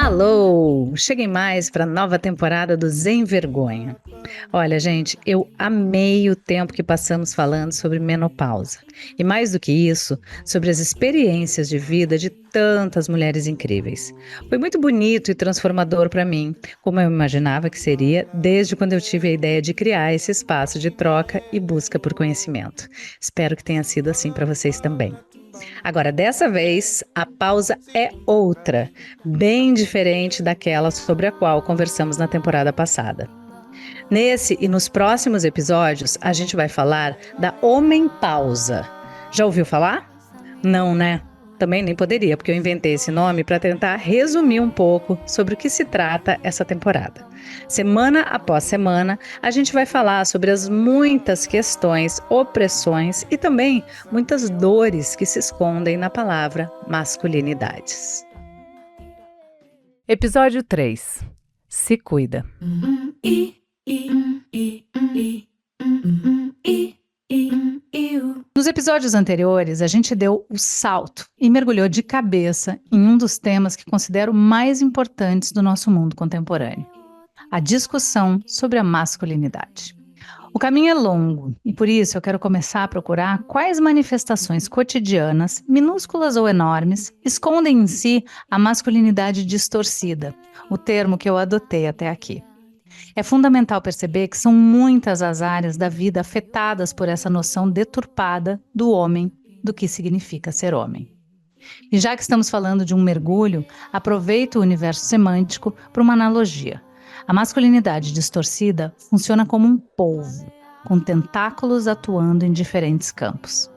Alô, cheguei mais para a nova temporada do Sem Vergonha. Olha, gente, eu amei o tempo que passamos falando sobre menopausa. E mais do que isso, sobre as experiências de vida de tantas mulheres incríveis. Foi muito bonito e transformador para mim, como eu imaginava que seria desde quando eu tive a ideia de criar esse espaço de troca e busca por conhecimento. Espero que tenha sido assim para vocês também. Agora, dessa vez, a pausa é outra, bem diferente daquela sobre a qual conversamos na temporada passada. Nesse e nos próximos episódios, a gente vai falar da homem-pausa. Já ouviu falar? Não, né? Também nem poderia, porque eu inventei esse nome para tentar resumir um pouco sobre o que se trata essa temporada. Semana após semana, a gente vai falar sobre as muitas questões, opressões e também muitas dores que se escondem na palavra masculinidades. Episódio 3. Se cuida. Nos episódios anteriores, a gente deu o salto e mergulhou de cabeça em um dos temas que considero mais importantes do nosso mundo contemporâneo: a discussão sobre a masculinidade. O caminho é longo e por isso eu quero começar a procurar quais manifestações cotidianas, minúsculas ou enormes, escondem em si a masculinidade distorcida, o termo que eu adotei até aqui. É fundamental perceber que são muitas as áreas da vida afetadas por essa noção deturpada do homem, do que significa ser homem. E já que estamos falando de um mergulho, aproveito o universo semântico para uma analogia. A masculinidade distorcida funciona como um polvo, com tentáculos atuando em diferentes campos.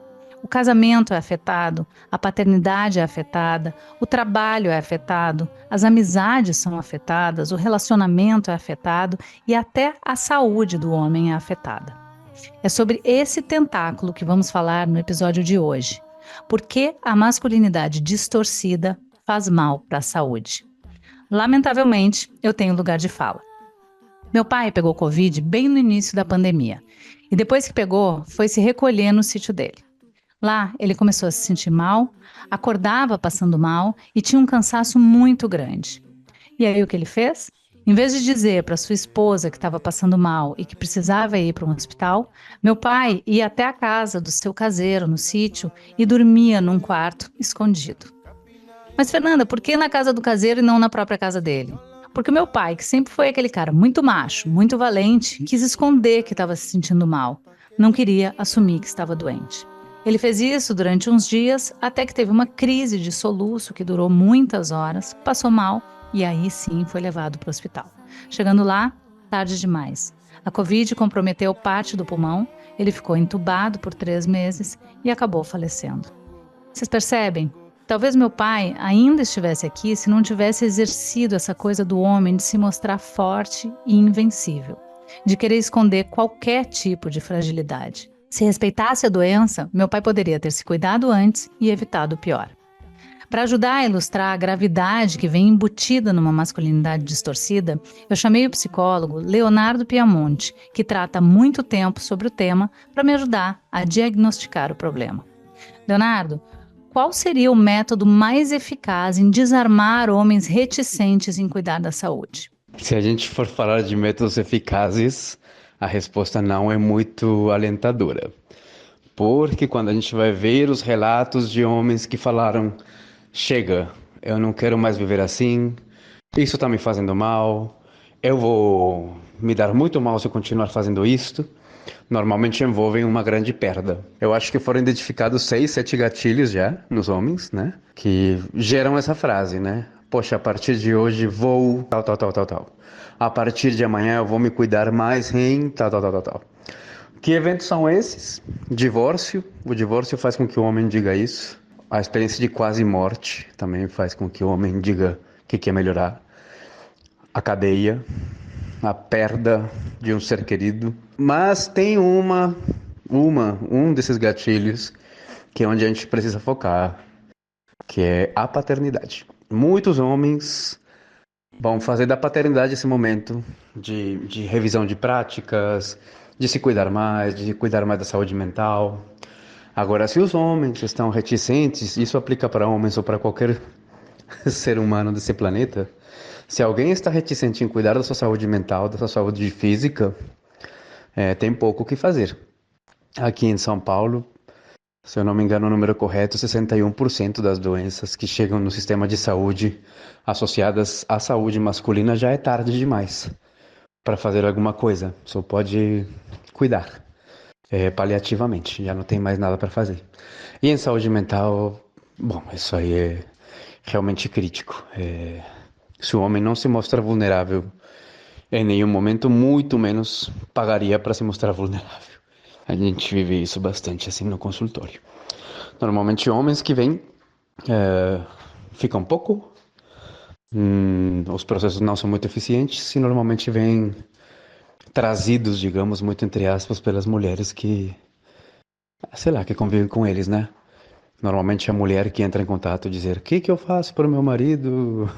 O casamento é afetado, a paternidade é afetada, o trabalho é afetado, as amizades são afetadas, o relacionamento é afetado e até a saúde do homem é afetada. É sobre esse tentáculo que vamos falar no episódio de hoje. Por que a masculinidade distorcida faz mal para a saúde? Lamentavelmente, eu tenho lugar de fala. Meu pai pegou Covid bem no início da pandemia e depois que pegou, foi se recolher no sítio dele. Lá, ele começou a se sentir mal, acordava passando mal e tinha um cansaço muito grande. E aí o que ele fez? Em vez de dizer para sua esposa que estava passando mal e que precisava ir para um hospital, meu pai ia até a casa do seu caseiro no sítio e dormia num quarto escondido. Mas Fernanda, por que na casa do caseiro e não na própria casa dele? Porque o meu pai, que sempre foi aquele cara muito macho, muito valente, quis esconder que estava se sentindo mal. Não queria assumir que estava doente. Ele fez isso durante uns dias, até que teve uma crise de soluço que durou muitas horas, passou mal e aí sim foi levado para o hospital. Chegando lá, tarde demais. A Covid comprometeu parte do pulmão, ele ficou entubado por 3 meses e acabou falecendo. Vocês percebem? Talvez meu pai ainda estivesse aqui se não tivesse exercido essa coisa do homem de se mostrar forte e invencível, de querer esconder qualquer tipo de fragilidade. Se respeitasse a doença, meu pai poderia ter se cuidado antes e evitado o pior. Para ajudar a ilustrar a gravidade que vem embutida numa masculinidade distorcida, eu chamei o psicólogo Leonardo Piamonte, que trata há muito tempo sobre o tema, para me ajudar a diagnosticar o problema. Leonardo, qual seria o método mais eficaz em desarmar homens reticentes em cuidar da saúde? Se a gente for falar de métodos eficazes, a resposta não é muito alentadora. Porque quando a gente vai ver os relatos de homens que falaram: chega, eu não quero mais viver assim, isso está me fazendo mal, eu vou me dar muito mal se eu continuar fazendo isto, normalmente envolvem uma grande perda. Eu acho que foram identificados 6, 7 gatilhos já nos homens, né? Que geram essa frase, né? Poxa, a partir de hoje vou tal, tal, tal, tal, tal. A partir de amanhã eu vou me cuidar mais em tal, tal, tal, tal, tal. Que eventos são esses? Divórcio. O divórcio faz com que o homem diga isso. A experiência de quase morte também faz com que o homem diga que quer melhorar. A cadeia, a perda de um ser querido. Mas tem um desses gatilhos que é onde a gente precisa focar, que é a paternidade. Muitos homens vão fazer da paternidade esse momento de revisão de práticas, de se cuidar mais, de cuidar mais da saúde mental. Agora, se os homens estão reticentes, isso aplica para homens ou para qualquer ser humano desse planeta. Se alguém está reticente em cuidar da sua saúde mental, da sua saúde física, tem pouco o que fazer. Aqui em São Paulo, se eu não me engano, o número correto, 61% das doenças que chegam no sistema de saúde associadas à saúde masculina já é tarde demais para fazer alguma coisa. Só pode cuidar paliativamente, já não tem mais nada para fazer. E em saúde mental, bom, isso aí é realmente crítico. Se o homem não se mostra vulnerável em nenhum momento, muito menos pagaria para se mostrar vulnerável. A gente vive isso bastante assim no consultório. Normalmente homens que vêm ficam pouco, os processos não são muito eficientes e normalmente vêm trazidos, digamos, muito entre aspas, pelas mulheres que, sei lá, que convivem com eles, né? Normalmente é a mulher que entra em contato e dizer: o que que eu faço para o meu marido?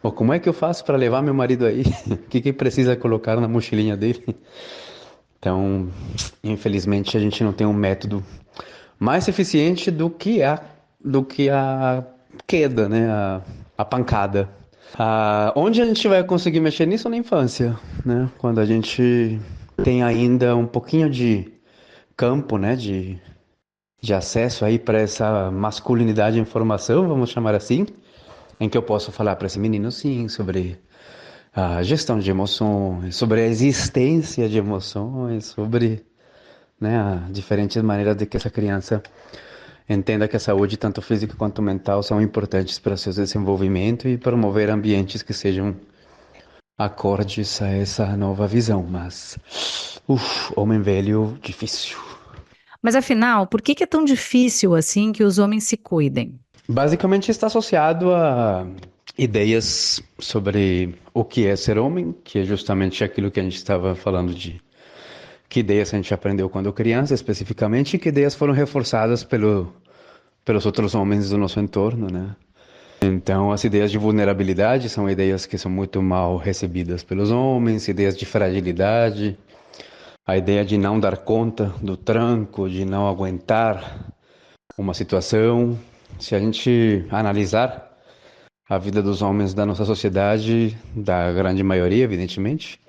Ou como é que eu faço para levar meu marido aí? O que que precisa colocar na mochilinha dele? Então, infelizmente, a gente não tem um método mais eficiente do que a queda, né? A pancada. Onde a gente vai conseguir mexer nisso na infância, né? Quando a gente tem ainda um pouquinho de campo, né? De acesso aí para essa masculinidade em formação, vamos chamar assim, em que eu posso falar para esse menino, sim, sobre a gestão de emoções, sobre a existência de emoções, sobre, né, as diferentes maneiras de que essa criança entenda que a saúde, tanto física quanto mental, são importantes para seu desenvolvimento e promover ambientes que sejam acordes a essa nova visão. Mas, homem velho, difícil. Mas afinal, por que que é tão difícil assim que os homens se cuidem? Basicamente está associado a ideias sobre o que é ser homem, que é justamente aquilo que a gente estava falando de que ideias a gente aprendeu quando criança, especificamente, e que ideias foram reforçadas pelos outros homens do nosso entorno, né? Então, as ideias de vulnerabilidade são ideias que são muito mal recebidas pelos homens, ideias de fragilidade, a ideia de não dar conta do tranco, de não aguentar uma situação. Se a gente analisar a vida dos homens da nossa sociedade, da grande maioria, evidentemente,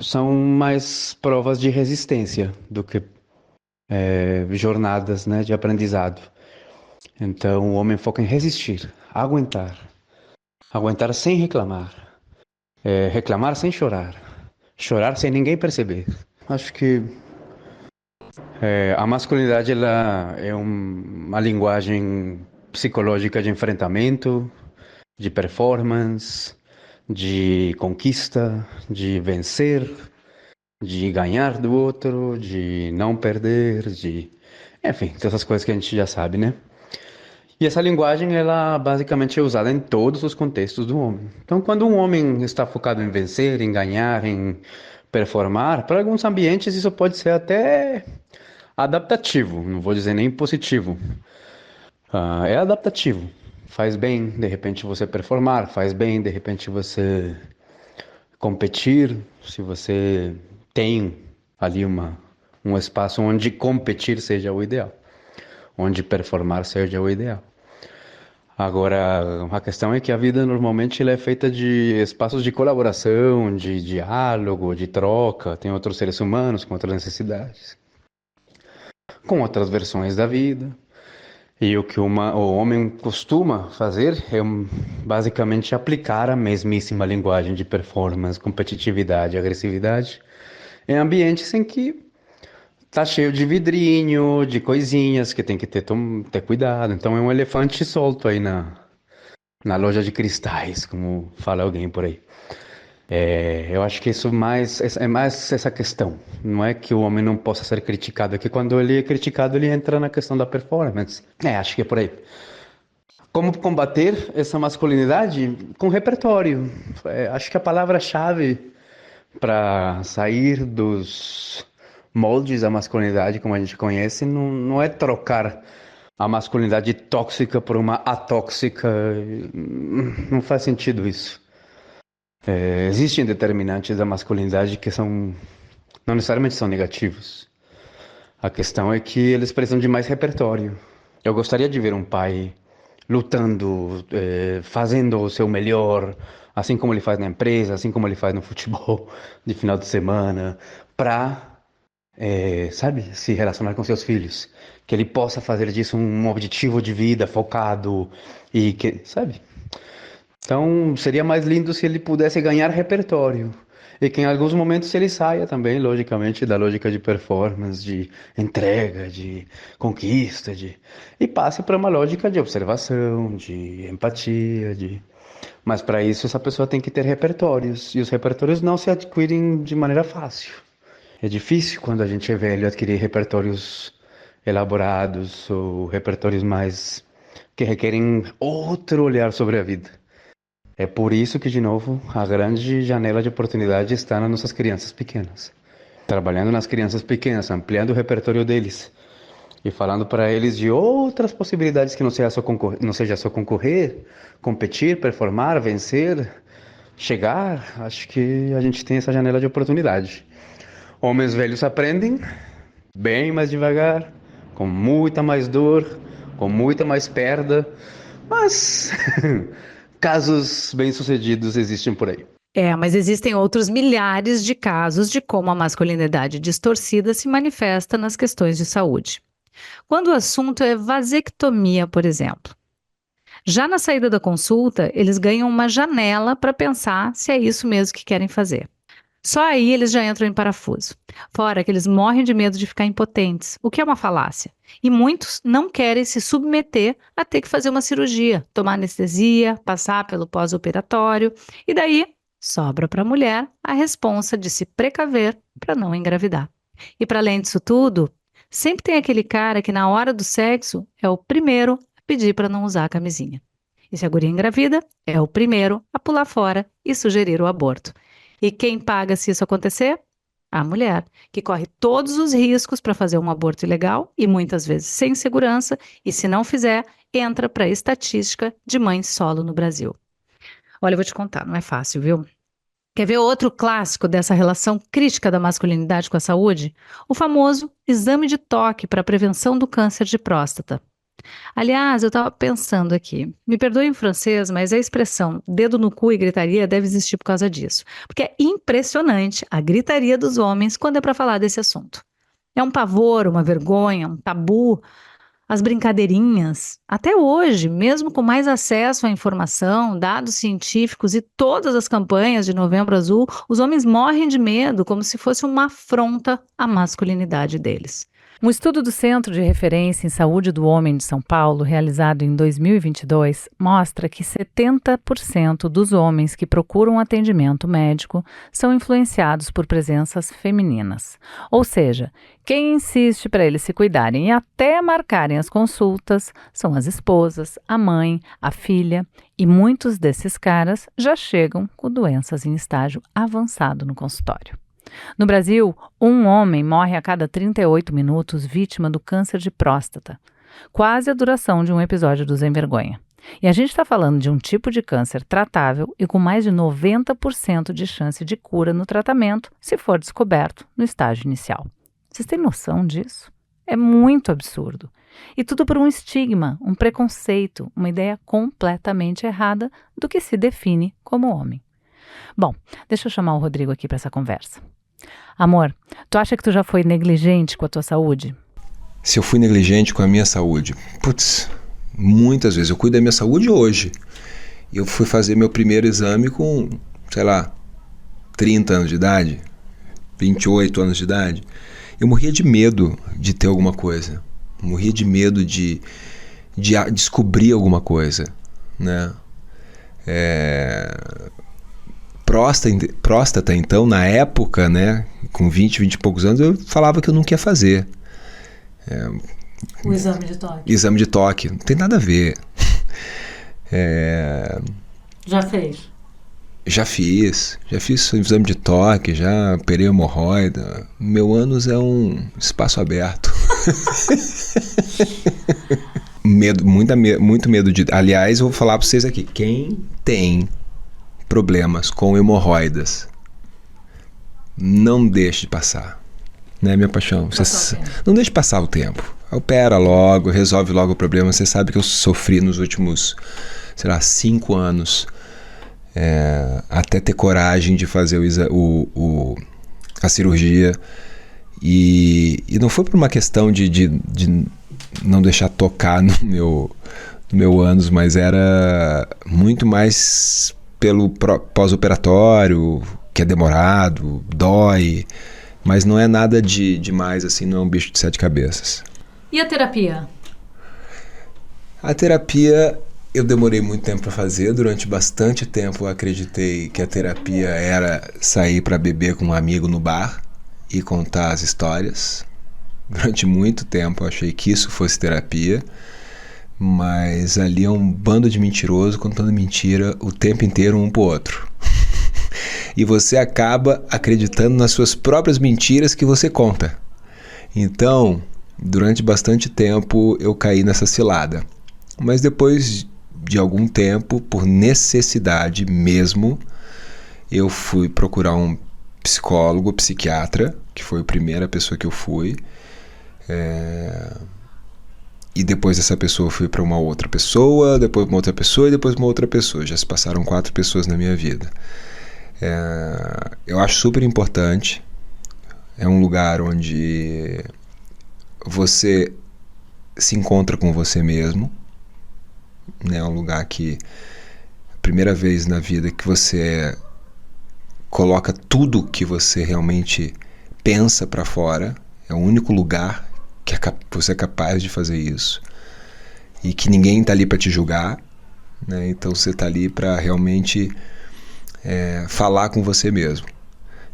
são mais provas de resistência do que jornadas, né, de aprendizado. Então, o homem foca em resistir, aguentar, aguentar sem reclamar, reclamar sem chorar, chorar sem ninguém perceber. Acho que a masculinidade ela é uma linguagem psicológica de enfrentamento, de performance, de conquista, de vencer, de ganhar do outro, de não perder, enfim, todas essas coisas que a gente já sabe, né? E essa linguagem, ela basicamente é usada em todos os contextos do homem. Então, quando um homem está focado em vencer, em ganhar, em performar, para alguns ambientes isso pode ser até adaptativo, não vou dizer nem positivo. É adaptativo. Faz bem, de repente, você performar, faz bem, de repente, você competir, se você tem ali um espaço onde competir seja o ideal, onde performar seja o ideal. Agora, a questão é que a vida normalmente ela é feita de espaços de colaboração, de diálogo, de troca, tem outros seres humanos com outras necessidades, com outras versões da vida. E o que o homem costuma fazer é basicamente aplicar a mesmíssima linguagem de performance, competitividade, agressividade em ambientes em que tá cheio de vidrinho, de coisinhas que tem que ter cuidado. Então é um elefante solto aí na loja de cristais, como fala alguém por aí. Eu acho que isso é mais essa questão. Não é que o homem não possa ser criticado, é que quando ele é criticado, ele entra na questão da performance. Acho que é por aí. Como combater essa masculinidade? Com repertório. Acho que a palavra-chave para sair dos moldes da masculinidade como a gente conhece não é trocar a masculinidade tóxica por uma atóxica. Não faz sentido isso. Existem determinantes da masculinidade que são não necessariamente são negativos. A questão é que eles precisam de mais repertório. Eu gostaria de ver um pai lutando, fazendo o seu melhor, assim como ele faz na empresa, assim como ele faz no futebol de final de semana, para, sabe, se relacionar com seus filhos. Que ele possa fazer disso um objetivo de vida focado e que, sabe? Então, seria mais lindo se ele pudesse ganhar repertório. E que em alguns momentos ele saia também, logicamente, da lógica de performance, de entrega, de conquista, e passe para uma lógica de observação, de empatia, Mas para isso essa pessoa tem que ter repertórios, e os repertórios não se adquirem de maneira fácil. É difícil quando a gente é velho adquirir repertórios elaborados ou repertórios mais que requerem outro olhar sobre a vida. É por isso que, de novo, a grande janela de oportunidade está nas nossas crianças pequenas. Trabalhando nas crianças pequenas, ampliando o repertório deles e falando para eles de outras possibilidades que não seja só concorrer, competir, performar, vencer, chegar. Acho que a gente tem essa janela de oportunidade. Homens velhos aprendem bem mais devagar, com muita mais dor, com muita mais perda, mas casos bem-sucedidos existem por aí. Mas existem outros milhares de casos de como a masculinidade distorcida se manifesta nas questões de saúde. Quando o assunto é vasectomia, por exemplo. Já na saída da consulta, eles ganham uma janela para pensar se é isso mesmo que querem fazer. Só aí eles já entram em parafuso. Fora que eles morrem de medo de ficar impotentes, o que é uma falácia. E muitos não querem se submeter a ter que fazer uma cirurgia, tomar anestesia, passar pelo pós-operatório, e daí sobra para a mulher a responsa de se precaver para não engravidar. E para além disso tudo, sempre tem aquele cara que na hora do sexo é o primeiro a pedir para não usar a camisinha. E se a guria engravida, é o primeiro a pular fora e sugerir o aborto. E quem paga se isso acontecer? A mulher, que corre todos os riscos para fazer um aborto ilegal e muitas vezes sem segurança, e se não fizer, entra para a estatística de mães solo no Brasil. Olha, eu vou te contar, não é fácil, viu? Quer ver outro clássico dessa relação crítica da masculinidade com a saúde? O famoso exame de toque para a prevenção do câncer de próstata. Aliás, eu estava pensando aqui, me perdoe em francês, mas a expressão dedo no cu e gritaria deve existir por causa disso. Porque é impressionante a gritaria dos homens quando é para falar desse assunto. É um pavor, uma vergonha, um tabu, as brincadeirinhas. Até hoje, mesmo com mais acesso à informação, dados científicos e todas as campanhas de Novembro Azul, os homens morrem de medo, como se fosse uma afronta à masculinidade deles. Um estudo do Centro de Referência em Saúde do Homem de São Paulo, realizado em 2022, mostra que 70% dos homens que procuram atendimento médico são influenciados por presenças femininas. Ou seja, quem insiste para eles se cuidarem e até marcarem as consultas são as esposas, a mãe, a filha, e muitos desses caras já chegam com doenças em estágio avançado no consultório. No Brasil, um homem morre a cada 38 minutos vítima do câncer de próstata, quase a duração de um episódio do Sem Vergonha. E a gente está falando de um tipo de câncer tratável e com mais de 90% de chance de cura no tratamento se for descoberto no estágio inicial. Vocês têm noção disso? É muito absurdo. E tudo por um estigma, um preconceito, uma ideia completamente errada do que se define como homem. Bom, deixa eu chamar o Rodrigo aqui para essa conversa. Amor, tu acha que tu já foi negligente com a tua saúde? Se eu fui negligente com a minha saúde? Putz, muitas vezes. Eu cuido da minha saúde hoje. Eu fui fazer meu primeiro exame com, 30 anos de idade, 28 anos de idade. Eu morria de medo de ter alguma coisa. Morria de medo de descobrir alguma coisa, né? Próstata, então, na época, né, com 20 e poucos anos, eu falava que eu não queria fazer. O exame de toque. Exame de toque, não tem nada a ver. Já fez? Já fiz o exame de toque, já operei hemorroida. Meu ânus é um espaço aberto. Muito medo de... Aliás, eu vou falar para vocês aqui, quem tem problemas com hemorroidas, não deixe de passar. Né, minha paixão? Você não deixe passar o tempo. Opera logo, resolve logo o problema. Você sabe que eu sofri nos últimos, 5 anos, até ter coragem de fazer a cirurgia. E não foi por uma questão de não deixar tocar no meu ânus, mas era muito mais pelo pós-operatório, que é demorado, dói, mas não é nada demais, assim, não é um bicho de 7 cabeças. E a terapia? A terapia eu demorei muito tempo para fazer. Durante bastante tempo eu acreditei que a terapia era sair para beber com um amigo no bar e contar as histórias. Durante muito tempo eu achei que isso fosse terapia, mas ali é um bando de mentiroso contando mentira o tempo inteiro um pro outro. E você acaba acreditando nas suas próprias mentiras que você conta. Então, durante bastante tempo eu caí nessa cilada. Mas depois de algum tempo, por necessidade mesmo, eu fui procurar um psicólogo, psiquiatra, que foi a primeira pessoa que eu fui. E depois dessa pessoa eu fui para uma outra pessoa, depois uma outra pessoa e depois uma outra pessoa. Já se passaram 4 pessoas na minha vida. Eu acho super importante. É um lugar onde você se encontra com você mesmo, né? É um lugar que a primeira vez na vida que você coloca tudo que você realmente pensa para fora. É o único lugar que você é capaz de fazer isso, e que ninguém tá ali para te julgar, né? Então você tá ali para realmente falar com você mesmo.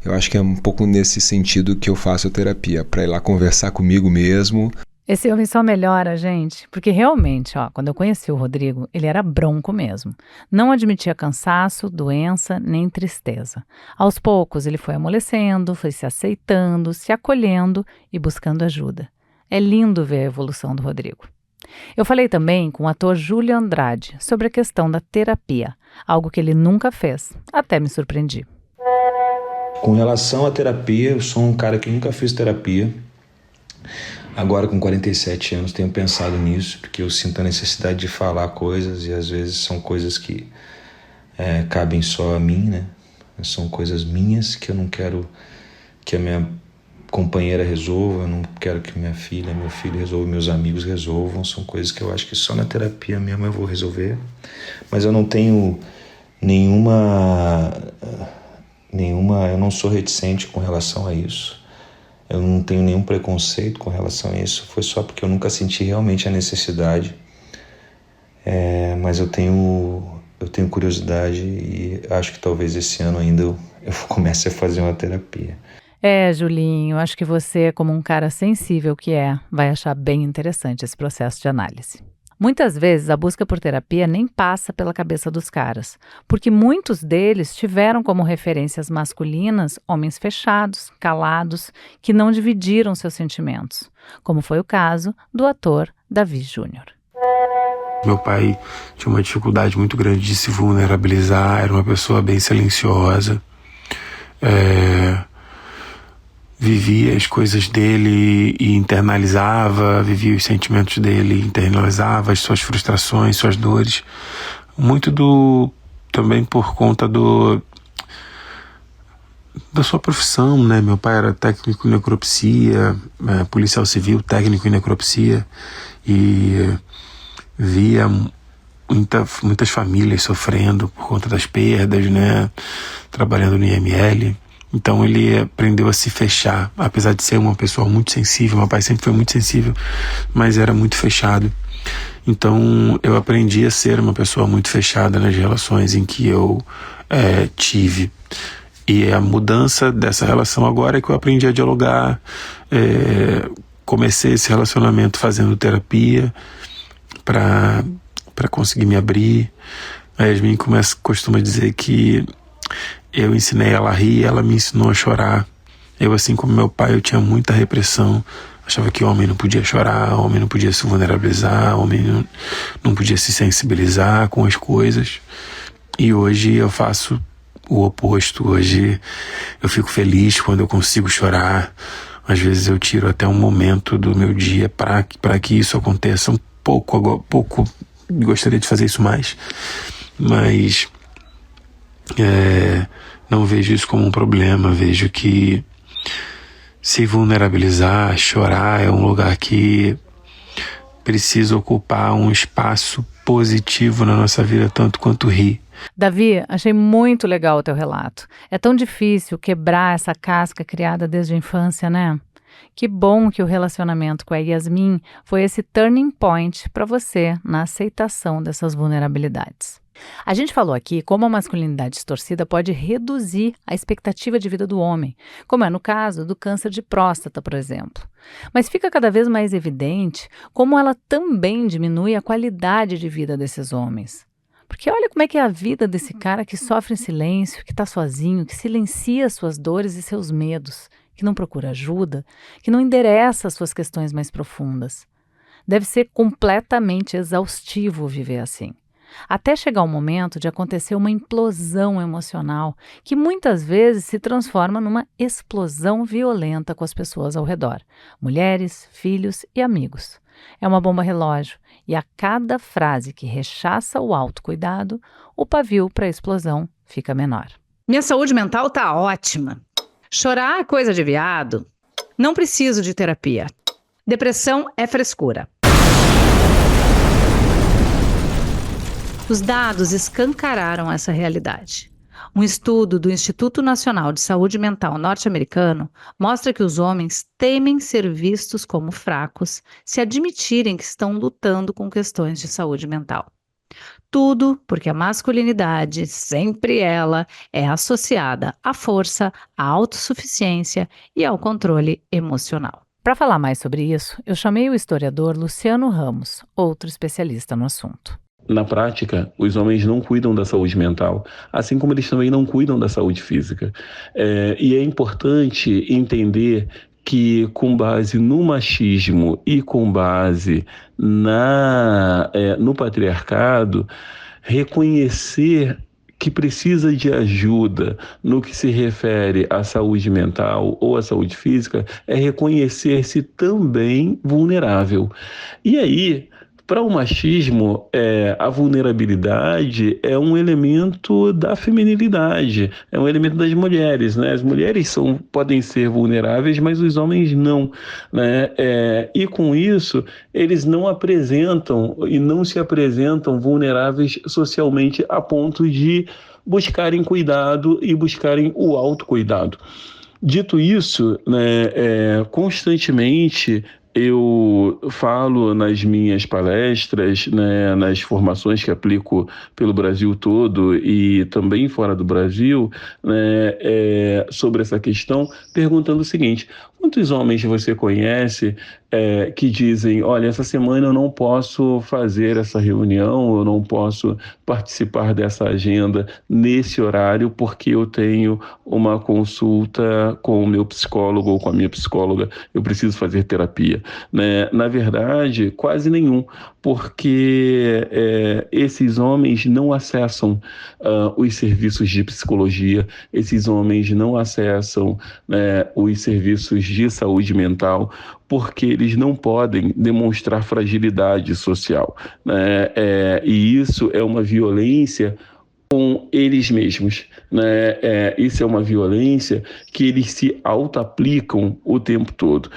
Eu acho que é um pouco nesse sentido que eu faço a terapia, para ir lá conversar comigo mesmo. Esse homem só melhora, gente, porque realmente, quando eu conheci o Rodrigo, ele era bronco mesmo. Não admitia cansaço, doença, nem tristeza. Aos poucos ele foi amolecendo, foi se aceitando, se acolhendo e buscando ajuda. É lindo ver a evolução do Rodrigo. Eu falei também com o ator Júlio Andrade sobre a questão da terapia, algo que ele nunca fez. Até me surpreendi. Com relação à terapia, eu sou um cara que nunca fiz terapia. Agora, com 47 anos, tenho pensado nisso, porque eu sinto a necessidade de falar coisas, e às vezes são coisas que cabem só a mim, né? São coisas minhas que eu não quero que a minha companheira resolva, eu não quero que minha filha, meu filho resolva, meus amigos resolvam. São coisas que eu acho que só na terapia mesmo eu vou resolver. Mas eu não tenho nenhuma, eu não sou reticente com relação a isso. Eu não tenho nenhum preconceito com relação a isso. Foi só porque eu nunca senti realmente a necessidade. Mas eu tenho curiosidade, e acho que talvez esse ano ainda eu comece a fazer uma terapia. Julinho, acho que você, como um cara sensível que vai achar bem interessante esse processo de análise. Muitas vezes a busca por terapia nem passa pela cabeça dos caras, porque muitos deles tiveram como referências masculinas homens fechados, calados, que não dividiram seus sentimentos, como foi o caso do ator Davi Júnior. Meu pai tinha uma dificuldade muito grande de se vulnerabilizar, era uma pessoa bem silenciosa, vivia as coisas dele e internalizava, vivia os sentimentos dele, internalizava as suas frustrações, suas dores. Muito também por conta da sua profissão, né? Meu pai era técnico em necropsia, policial civil, técnico em necropsia, e via muitas famílias sofrendo por conta das perdas, né? Trabalhando no IML. Então ele aprendeu a se fechar, apesar de ser uma pessoa muito sensível. Meu pai sempre foi muito sensível, mas era muito fechado. Então eu aprendi a ser uma pessoa muito fechada nas relações em que eu tive. E a mudança dessa relação agora é que eu aprendi a dialogar. Comecei esse relacionamento fazendo terapia para conseguir me abrir. A Yasmin costuma dizer que eu ensinei ela a rir, ela me ensinou a chorar. Eu, assim como meu pai, eu tinha muita repressão. Achava que homem não podia chorar, homem não podia se vulnerabilizar, homem não podia se sensibilizar com as coisas. E hoje eu faço o oposto. Hoje eu fico feliz quando eu consigo chorar. Às vezes eu tiro até um momento do meu dia para que isso aconteça um pouco. Gostaria de fazer isso mais, mas não vejo isso como um problema. Vejo que se vulnerabilizar, chorar é um lugar que precisa ocupar um espaço positivo na nossa vida, tanto quanto rir. Davi, achei muito legal o teu relato. É tão difícil quebrar essa casca criada desde a infância, né? Que bom que o relacionamento com a Yasmin foi esse turning point para você na aceitação dessas vulnerabilidades. A gente falou aqui como a masculinidade distorcida pode reduzir a expectativa de vida do homem, como é no caso do câncer de próstata, por exemplo. Mas fica cada vez mais evidente como ela também diminui a qualidade de vida desses homens. Porque olha como é que é a vida desse cara que sofre em silêncio, que está sozinho, que silencia suas dores e seus medos, que não procura ajuda, que não endereça as suas questões mais profundas. Deve ser completamente exaustivo viver assim. Até chegar o momento de acontecer uma implosão emocional, que muitas vezes se transforma numa explosão violenta com as pessoas ao redor, mulheres, filhos e amigos. É uma bomba relógio, e a cada frase que rechaça o autocuidado, o pavio para a explosão fica menor. Minha saúde mental tá ótima. Chorar é coisa de viado. Não preciso de terapia. Depressão é frescura. Os dados escancararam essa realidade. Um estudo do Instituto Nacional de Saúde Mental norte-americano mostra que os homens temem ser vistos como fracos se admitirem que estão lutando com questões de saúde mental. Tudo porque a masculinidade, sempre ela, é associada à força, à autossuficiência e ao controle emocional. Para falar mais sobre isso, eu chamei o historiador Luciano Ramos, outro especialista no assunto. Na prática, os homens não cuidam da saúde mental, assim como eles também não cuidam da saúde física. E é importante entender que, com base no machismo e com base no patriarcado, reconhecer que precisa de ajuda no que se refere à saúde mental ou à saúde física é reconhecer-se também vulnerável. E aí, para o machismo, a vulnerabilidade é um elemento da feminilidade, é um elemento das mulheres, né? As mulheres podem ser vulneráveis, mas os homens não, né? E com isso, eles não apresentam e não se apresentam vulneráveis socialmente a ponto de buscarem cuidado e buscarem o autocuidado. Dito isso, né, constantemente eu falo nas minhas palestras, né, nas formações que aplico pelo Brasil todo e também fora do Brasil, né, sobre essa questão, perguntando o seguinte: quantos homens você conhece que dizem, olha, essa semana eu não posso fazer essa reunião, eu não posso participar dessa agenda nesse horário porque eu tenho uma consulta com o meu psicólogo ou com a minha psicóloga, eu preciso fazer terapia, né? Na verdade, quase nenhum, porque esses homens não acessam os serviços de psicologia, esses homens não acessam os serviços de saúde mental, porque eles não podem demonstrar fragilidade social, né? E isso é uma violência com eles mesmos, né? Isso é uma violência que eles se auto-aplicam o tempo todo.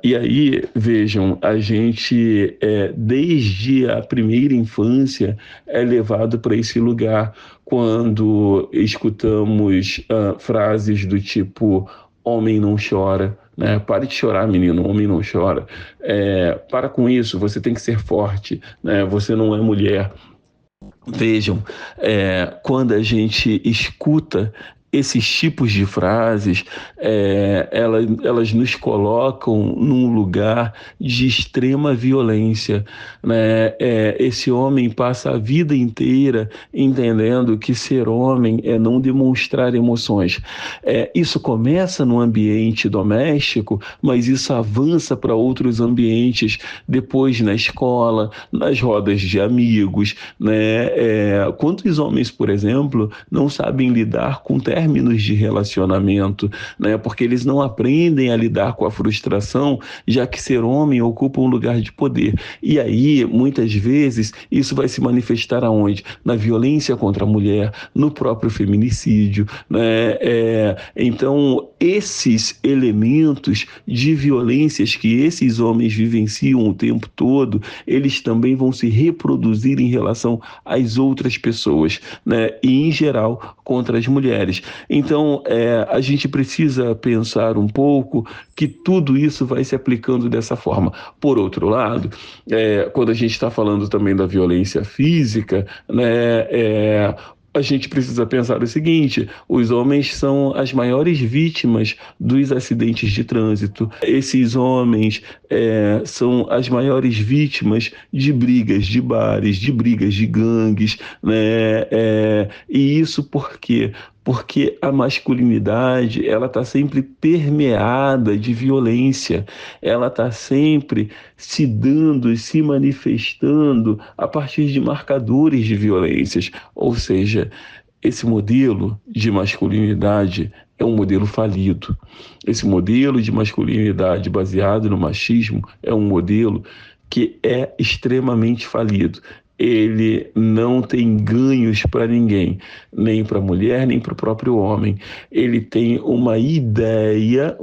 E aí, vejam, a gente, desde a primeira infância, é levado para esse lugar quando escutamos frases do tipo, homem não chora, né? Pare de chorar, menino, homem não chora. Para com isso, você tem que ser forte, né? Você não é mulher. Vejam, quando a gente escuta esses tipos de frases, elas nos colocam num lugar de extrema violência, né? Esse homem passa a vida inteira entendendo que ser homem é não demonstrar emoções. Isso começa no ambiente doméstico, mas isso avança para outros ambientes, depois na escola, nas rodas de amigos, né? Quantos homens, por exemplo, não sabem lidar com términos de relacionamento, né? Porque eles não aprendem a lidar com a frustração, já que ser homem ocupa um lugar de poder. E aí, muitas vezes, isso vai se manifestar aonde? Na violência contra a mulher, no próprio feminicídio, né? Então, esses elementos de violências que esses homens vivenciam o tempo todo, eles também vão se reproduzir em relação às outras pessoas, né? E, em geral, contra as mulheres. Então, a gente precisa pensar um pouco que tudo isso vai se aplicando dessa forma. Por outro lado, quando a gente está falando também da violência física, né, a gente precisa pensar o seguinte: os homens são as maiores vítimas dos acidentes de trânsito. Esses homens são as maiores vítimas de brigas de bares, de brigas de gangues, né? E isso por quê? Porque a masculinidade, ela está sempre permeada de violência, ela está sempre se dando e se manifestando a partir de marcadores de violências. Ou seja, esse modelo de masculinidade é um modelo falido. Esse modelo de masculinidade baseado no machismo é um modelo que é extremamente falido. Ele não tem ganhos para ninguém, nem para a mulher, nem para o próprio homem. Ele tem uma ideia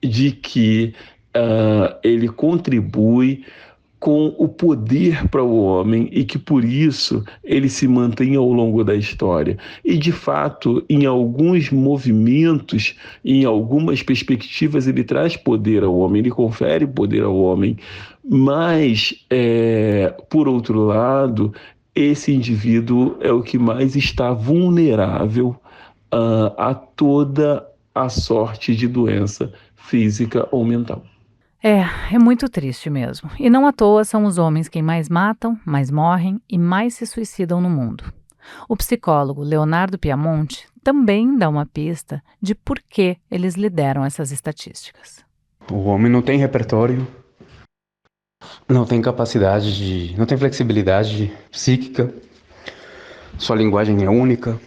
de que ele contribui com o poder para o homem e que por isso ele se mantém ao longo da história. E de fato, em alguns movimentos, em algumas perspectivas, ele traz poder ao homem, ele confere poder ao homem, mas, por outro lado, esse indivíduo é o que mais está vulnerável a toda a sorte de doença física ou mental. É muito triste mesmo. E não à toa são os homens quem mais matam, mais morrem e mais se suicidam no mundo. O psicólogo Leonardo Piamonte também dá uma pista de por que eles lideram essas estatísticas. O homem não tem repertório, não tem capacidade não tem flexibilidade psíquica, sua linguagem é única,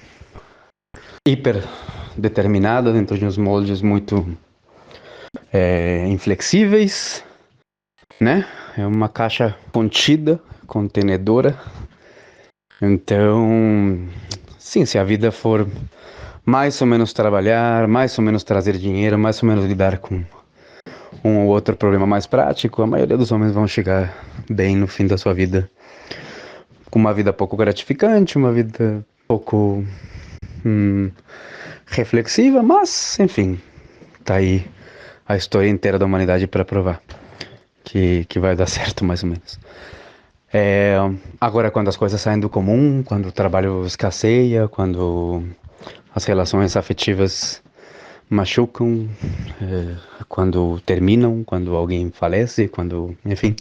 hiper determinada dentro de uns moldes muito inflexíveis, né? É uma caixa contida, contenedora. Então, sim, se a vida for mais ou menos trabalhar, mais ou menos trazer dinheiro, mais ou menos lidar com um ou outro problema mais prático, a maioria dos homens vão chegar bem no fim da sua vida, com uma vida pouco gratificante, uma vida pouco reflexiva, mas, enfim, tá aí a história inteira da humanidade para provar que vai dar certo, mais ou menos. Agora, quando as coisas saem do comum, quando o trabalho escasseia, quando as relações afetivas machucam, quando terminam, quando alguém falece, enfim,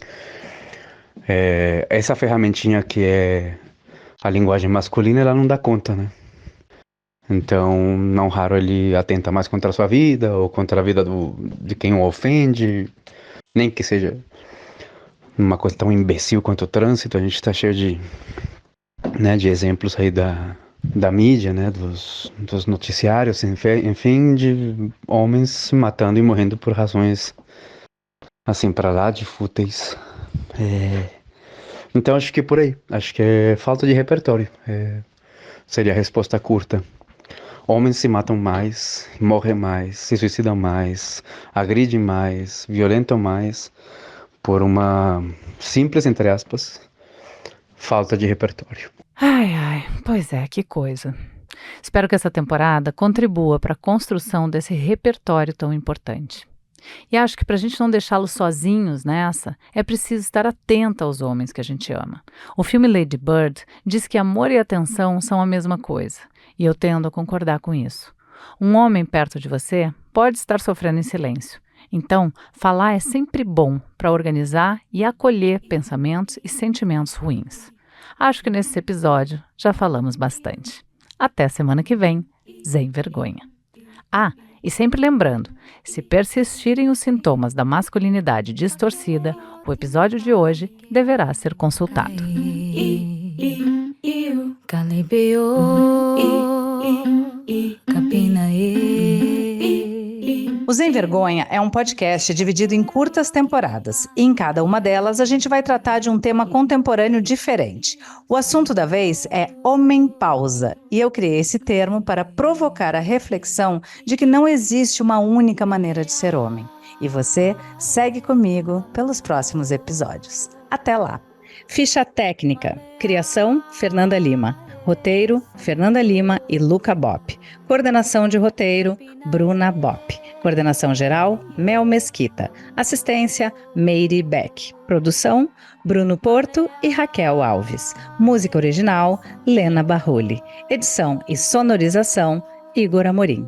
essa ferramentinha que é a linguagem masculina, ela não dá conta, né? Então, não raro ele atenta mais contra a sua vida ou contra a vida de quem o ofende, nem que seja uma coisa tão imbecil quanto o trânsito. A gente está cheio de exemplos aí da mídia, né, dos noticiários, enfim, de homens se matando e morrendo por razões assim para lá de fúteis. Então acho que é por aí, acho que é falta de repertório, seria a resposta curta. Homens se matam mais, morrem mais, se suicidam mais, agridem mais, violentam mais por uma simples, entre aspas, falta de repertório. Ai, pois é, que coisa. Espero que essa temporada contribua para a construção desse repertório tão importante. E acho que para a gente não deixá-los sozinhos nessa, é preciso estar atenta aos homens que a gente ama. O filme Lady Bird diz que amor e atenção são a mesma coisa, e eu tendo a concordar com isso. Um homem perto de você pode estar sofrendo em silêncio. Então, falar é sempre bom para organizar e acolher pensamentos e sentimentos ruins. Acho que nesse episódio já falamos bastante. Até semana que vem, sem vergonha. E sempre lembrando, se persistirem os sintomas da masculinidade distorcida, o episódio de hoje deverá ser consultado. O Sem Vergonha é um podcast dividido em curtas temporadas, e em cada uma delas a gente vai tratar de um tema contemporâneo diferente. O assunto da vez é homem-pausa, e eu criei esse termo para provocar a reflexão de que não existe uma única maneira de ser homem. E você segue comigo pelos próximos episódios. Até lá! Ficha técnica. Criação, Fernanda Lima. Roteiro, Fernanda Lima e Luca Bopp. Coordenação de roteiro, Bruna Bopp. Coordenação geral, Mel Mesquita. Assistência, Meire Beck. Produção, Bruno Porto e Raquel Alves. Música original, Lena Barrulli. Edição e sonorização, Igor Amorim.